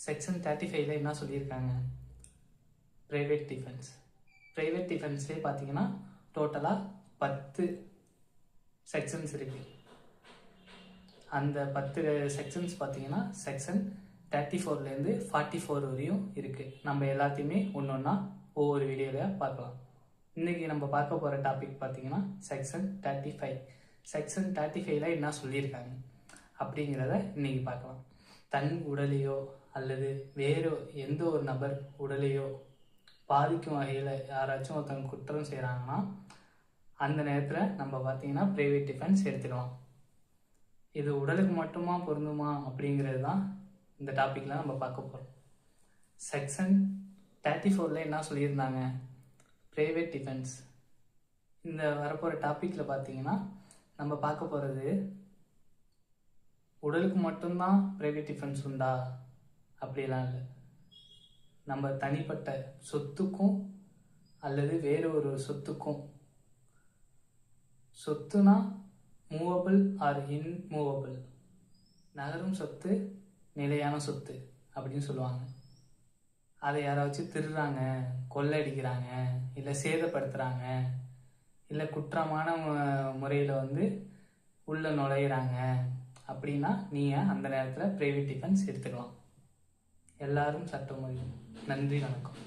Section 35ல என்ன சொல்லியிருக்காங்க? Private defence. Private டிஃபென்ஸ்லேயே பார்த்தீங்கன்னா டோட்டலாக 10 செக்ஷன்ஸ் இருக்குது. அந்த 10 செக்ஷன்ஸ் பார்த்தீங்கன்னா செக்ஷன் 34லேருந்து 44 வரையும் இருக்குது. நம்ம எல்லாத்தையுமே ஒன்று ஒன்றா ஒவ்வொரு வீடியோவில் பார்க்கலாம். இன்றைக்கி நம்ம பார்க்க போகிற டாபிக் பார்த்தீங்கன்னா செக்ஷன் 35. செக்ஷன் 35ல என்ன சொல்லியிருக்காங்க அப்படிங்கிறத இன்றைக்கி பார்க்கலாம். தன் உடலையோ அல்லது வேறு எந்த ஒரு நபர் உடலையோ பாதிக்கும் வகையில் யாராச்சும் ஒருத்தவங்க குற்றம் செய்கிறாங்கன்னா அந்த நேரத்தில் நம்ம பார்த்தீங்கன்னா ப்ரைவேட் டிஃபென்ஸ் எடுத்துக்கலாம். இது உடலுக்கு மட்டுமா பொருந்துமா அப்படிங்கிறது தான் இந்த டாப்பிக்கில் நம்ம பார்க்க போகிறோம். செக்ஷன் 34ல் என்ன சொல்லியிருந்தாங்க? Private defence. இந்த வரப்போகிற டாப்பிக்கில் பார்த்தீங்கன்னா நம்ம பார்க்க போகிறது உடலுக்கு மட்டும்தான் ப்ரைவேட் டிஃபென்ஸ் உண்டா அப்படிலாம் இல்லை. நம்ம தனிப்பட்ட சொத்துக்கும் அல்லது வேறு ஒரு சொத்துக்கும், சொத்துனா மூவபிள் ஆர் இன்மூவபிள், நகரும் சொத்து நிலையான சொத்து அப்படின்னு சொல்லுவாங்க. அதை யாராச்சும் திருடுறாங்க, கொள்ளடிக்கிறாங்க, இல்லை சேதப்படுத்துகிறாங்க, இல்லை குற்றமான முறையில் உள்ள நுழையிறாங்க அப்படின்னா நீங்கள் அந்த நேரத்தில் ப்ரைவேட் டிஃபென்ஸ் எடுத்துக்கலாம். எல்லாரும் சட்டம் அறியும். நன்றி, வணக்கம்.